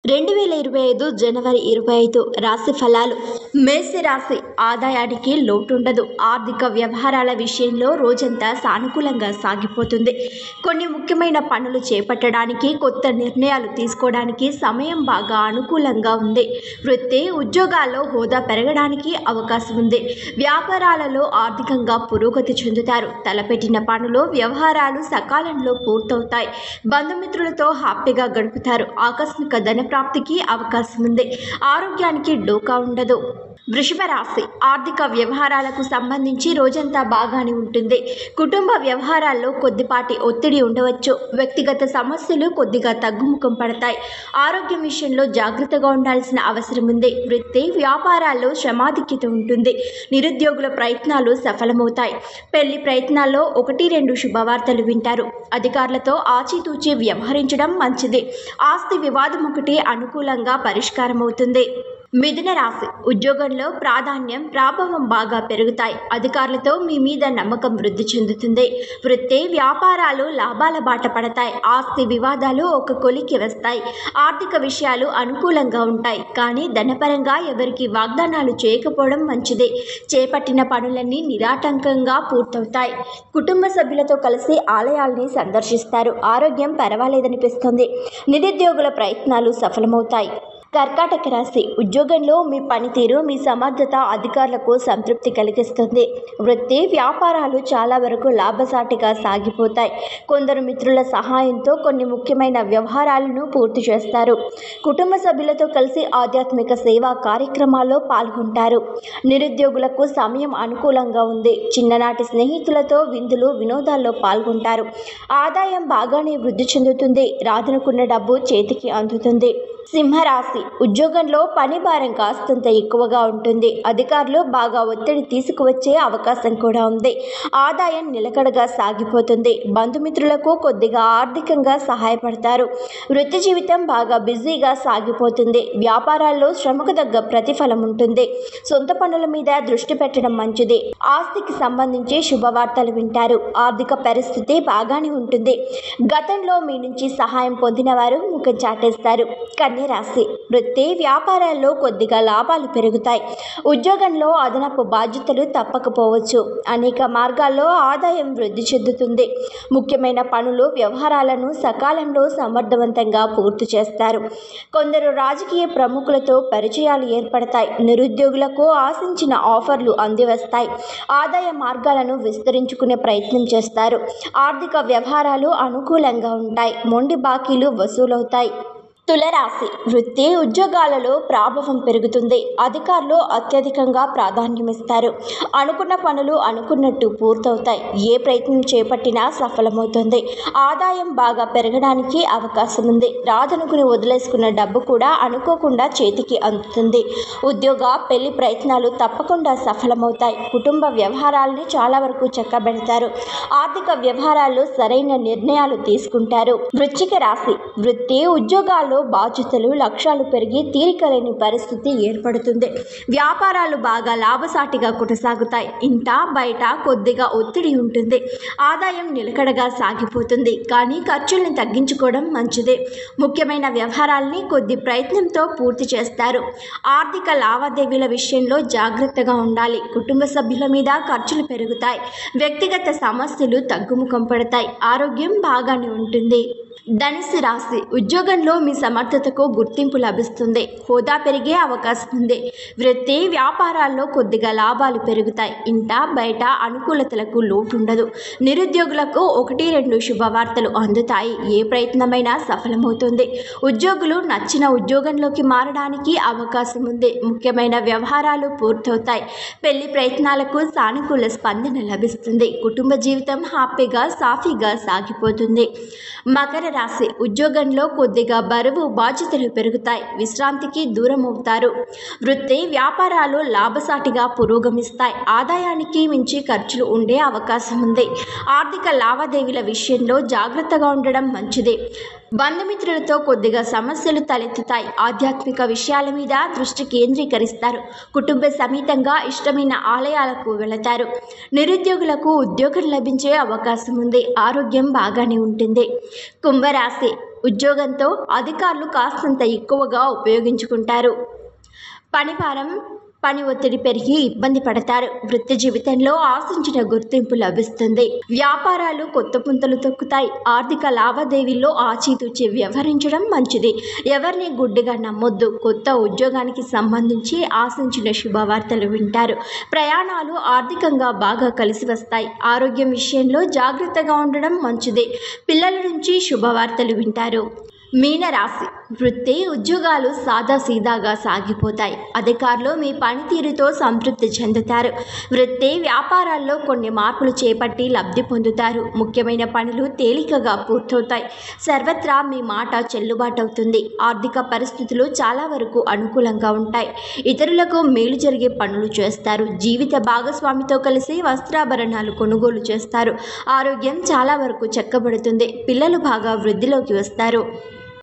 2025 జనవరి 25 రాశి ఫలాలు. మేషరాశి. ఆదాయానికి లోటుండదు. ఆర్థిక వ్యవహారాల విషయంలో రోజంతా సానుకూలంగా సాగిపోతుంది. కొన్ని ముఖ్యమైన పనులు చేపట్టడానికి, కొత్త నిర్ణయాలు తీసుకోవడానికి సమయం బాగా అనుకూలంగా ఉంది. వృత్తి, ఉద్యోగాల్లో హోదా పెరగడానికి అవకాశం ఉంది. వ్యాపారాలలో ఆర్థికంగా పురోగతి చెందుతారు. తలపెట్టిన పనులు, వ్యవహారాలు సకాలంలో పూర్తవుతాయి. బంధుమిత్రులతో హ్యాపీగా గడుపుతారు. ఆకస్మిక ధన ప్రాప్తికి అవకాశం ఉంది. ఆరోగ్యానికి డోకా ఉండదు. వృషభ రాశి. ఆర్థిక వ్యవహారాలకు సంబంధించి రోజంతా బాగానే ఉంటుంది. కుటుంబ వ్యవహారాల్లో కొద్దిపాటి ఒత్తిడి ఉండవచ్చు. వ్యక్తిగత సమస్యలు కొద్దిగా తగ్గుముఖం పడతాయి. ఆరోగ్యం విషయంలో జాగ్రత్తగా ఉండాల్సిన అవసరం ఉంది. వృత్తి, వ్యాపారాల్లో శ్రమాధిక్యత ఉంటుంది. నిరుద్యోగుల ప్రయత్నాలు సఫలమవుతాయి. పెళ్లి ప్రయత్నాల్లో 1-2 శుభవార్తలు వింటారు. అధికారులతో ఆచితూచి వ్యవహరించడం మంచిది. ఆస్తి వివాదం ఒకటి అనుకూలంగా పరిష్కారమవుతుంది. మిథున రాశి. ఉద్యోగంలో ప్రాధాన్యం, ప్రాభవం బాగా పెరుగుతాయి. అధికారులతో మీ మీద నమ్మకం వృద్ధి చెందుతుంది. వృత్తి, వ్యాపారాలు లాభాల బాట పడతాయి. ఆస్తి వివాదాలు ఒక కొలికి వస్తాయి. ఆర్థిక విషయాలు అనుకూలంగా ఉంటాయి. కానీ ధనపరంగా ఎవరికి వాగ్దానాలు చేయకపోవడం మంచిది. చేపట్టిన పనులన్నీ నిరాటంకంగా పూర్తవుతాయి. కుటుంబ సభ్యులతో కలిసి ఆలయాల్ని సందర్శిస్తారు. ఆరోగ్యం పర్వాలేదనిపిస్తుంది. నిరుద్యోగుల ప్రయత్నాలు సఫలమవుతాయి. కర్కాటక రాశి. ఉద్యోగంలో మీ పనితీరు, మీ సమర్థత అధికారులకు సంతృప్తి కలిగిస్తుంది. వృత్తి, వ్యాపారాలు చాలా వరకు లాభసాటిగా సాగిపోతాయి. కొందరు మిత్రుల సహాయంతో కొన్ని ముఖ్యమైన వ్యవహారాలను పూర్తి చేస్తారు. కుటుంబ సభ్యులతో కలిసి ఆధ్యాత్మిక సేవా కార్యక్రమాల్లో పాల్గొంటారు. నిరుద్యోగులకు సమయం అనుకూలంగా ఉంది. చిన్ననాటి స్నేహితులతో విందులు, వినోదాల్లో పాల్గొంటారు. ఆదాయం బాగానే వృద్ధి చెందుతుంది. రాదనుకున్న డబ్బు చేతికి అందుతుంది. సింహరాశి. ఉద్యోగంలో పని భారం కాస్తంత ఎక్కువగా ఉంటుంది. అధికారులు బాగా ఒత్తిడి తీసుకువచ్చే అవకాశం కూడా ఉంది. ఆదాయం నిలకడగా సాగిపోతుంది. బంధుమిత్రులకు కొద్దిగా ఆర్థికంగా సహాయపడతారు. వృత్తి జీవితం బాగా బిజీగా సాగిపోతుంది. వ్యాపారాల్లో శ్రమకు తగ్గ ప్రతిఫలం ఉంటుంది. సొంత పనుల మీద దృష్టి పెట్టడం మంచిది. ఆస్తికి సంబంధించి శుభవార్తలు వింటారు. ఆర్థిక పరిస్థితి బాగానే ఉంటుంది. గతంలో మీ నుంచి సహాయం పొందిన వారు ముఖం చాటేస్తారు. రాశి. వృత్తి, వ్యాపారాల్లో కొద్దిగా లాభాలు పెరుగుతాయి. ఉద్యోగంలో అదనపు బాధ్యతలు తప్పకపోవచ్చు. అనేక మార్గాల్లో ఆదాయం వృద్ధి చెందుతుంది. ముఖ్యమైన పనులు, వ్యవహారాలను సకాలంలో సమర్థవంతంగా పూర్తి చేస్తారు. కొందరు రాజకీయ ప్రముఖులతో పరిచయాలు ఏర్పడతాయి. నిరుద్యోగులకు ఆశించిన ఆఫర్లు అందివస్తాయి. ఆదాయ మార్గాలను విస్తరించుకునే ప్రయత్నం చేస్తారు. ఆర్థిక వ్యవహారాలు అనుకూలంగా ఉంటాయి. మొండి బాకీలు వసూలవుతాయి. తులరాశి. వృత్తి, ఉద్యోగాలలో ప్రాభవం పెరుగుతుంది. అధికారులు అత్యధికంగా ప్రాధాన్యమిస్తారు. అనుకున్న పనులు అనుకున్నట్టు పూర్తవుతాయి. ఏ ప్రయత్నం చేపట్టినా సఫలమవుతుంది. ఆదాయం బాగా పెరగడానికి అవకాశం ఉంది. రాదనుకుని వదిలేసుకున్న డబ్బు కూడా అనుకోకుండా చేతికి అందుతుంది. ఉద్యోగ, పెళ్లి ప్రయత్నాలు తప్పకుండా సఫలమవుతాయి. కుటుంబ వ్యవహారాలని చాలా వరకు చక్కబెడతారు. ఆర్థిక వ్యవహారాల్లో సరైన నిర్ణయాలు తీసుకుంటారు. వృశ్చిక రాశి. వృత్తి, ఉద్యోగాల్లో బాధ్యతలు, లక్ష్యాలు పెరిగి తీరికలేని పరిస్థితి ఏర్పడుతుంది. వ్యాపారాలు బాగా లాభసాటిగా కొనసాగుతాయి. ఇంట బయట కొద్దిగా ఒత్తిడి ఉంటుంది. ఆదాయం నిలకడగా సాగిపోతుంది. కానీ ఖర్చుల్ని తగ్గించుకోవడం మంచిది. ముఖ్యమైన వ్యవహారాలని కొద్ది ప్రయత్నంతో పూర్తి చేస్తారు. ఆర్థిక లావాదేవీల విషయంలో జాగ్రత్తగా ఉండాలి. కుటుంబ సభ్యుల మీద ఖర్చులు పెరుగుతాయి. వ్యక్తిగత సమస్యలు తగ్గుముఖం పడతాయి. ఆరోగ్యం బాగానే ఉంటుంది. ధనుస్సు రాశి. ఉద్యోగంలో మీ సమర్థతకు గుర్తింపు లభిస్తుంది. హోదా పెరిగే అవకాశం ఉంది. వృత్తి, వ్యాపారాల్లో కొద్దిగా లాభాలు పెరుగుతాయి. ఇంట బయట అనుకూలతలకు లోటుండదు. నిరుద్యోగులకు 1-2 శుభవార్తలు అందుతాయి. ఏ ప్రయత్నమైనా సఫలమవుతుంది. ఉద్యోగులు నచ్చిన ఉద్యోగంలోకి మారడానికి అవకాశం ఉంది. ముఖ్యమైన వ్యవహారాలు పూర్తవుతాయి. పెళ్లి ప్రయత్నాలకు సానుకూల స్పందన లభిస్తుంది. కుటుంబ జీవితం హ్యాపీగా, సాఫీగా సాగిపోతుంది. మకర రాశి. ఉద్యోగంలో కొద్దిగా బరువు, బాధ్యతలు పెరుగుతాయి. విశ్రాంతికి దూరం అవుతారు. వృత్తి, వ్యాపారాలు లాభసాటిగా పురోగమిస్తాయి. ఆదాయానికి మించి ఖర్చులు ఉండే అవకాశం ఉంది. ఆర్థిక లావాదేవీల విషయంలో జాగ్రత్తగా ఉండడం మంచిది. బంధుమిత్రులతో కొద్దిగా సమస్యలు తలెత్తుతాయి. ఆధ్యాత్మిక విషయాల మీద దృష్టి కేంద్రీకరిస్తారు. కుటుంబ సమేతంగా ఇష్టమైన ఆలయాలకు వెళతారు. నిరుద్యోగులకు ఉద్యోగం లభించే అవకాశం ఉంది. ఆరోగ్యం బాగానే ఉంటుంది. కుంభరాశి ఉద్యోగంతో అధికారులు కాస్తంత ఎక్కువగా ఉపయోగించుకుంటారు. పని ఒత్తిడి పెరిగి ఇబ్బంది పడతారు. వృత్తి జీవితంలో ఆశించిన గుర్తింపు లభిస్తుంది. వ్యాపారాలు కొత్త పుంతలు తొక్కుతాయి. ఆర్థిక లావాదేవీల్లో ఆచితూచి వ్యవహరించడం మంచిది. ఎవరిని గుడ్డిగా నమ్మొద్దు. కొత్త ఉద్యోగానికి సంబంధించి ఆశించిన శుభవార్తలు వింటారు. ప్రయాణాలు ఆర్థికంగా బాగా కలిసి వస్తాయి. ఆరోగ్యం విషయంలో జాగ్రత్తగా ఉండడం మంచిది. పిల్లల నుంచి శుభవార్తలు వింటారు. మీనరాశి వృత్తి ఉద్యోగాలు సాదాసీదాగా సాగిపోతాయి. అధికారులు మీ పనితీరుతో సంతృప్తి చెందుతారు. వృత్తి వ్యాపారాల్లో కొన్ని మార్పులు చేపట్టి లబ్ధి పొందుతారు. ముఖ్యమైన పనులు తేలికగా పూర్తవుతాయి. సర్వత్రా మీ మాట చెల్లుబాటు అవుతుంది. ఆర్థిక పరిస్థితులు చాలా వరకు అనుకూలంగా ఉంటాయి. ఇతరులకు మేలు జరిగే పనులు చేస్తారు. జీవిత భాగస్వామితో కలిసి వస్త్రాభరణాలు కొనుగోలు చేస్తారు. ఆరోగ్యం చాలా వరకు చక్కబడుతుంది. పిల్లలు బాగా వృద్ధిలోకి వస్తారు.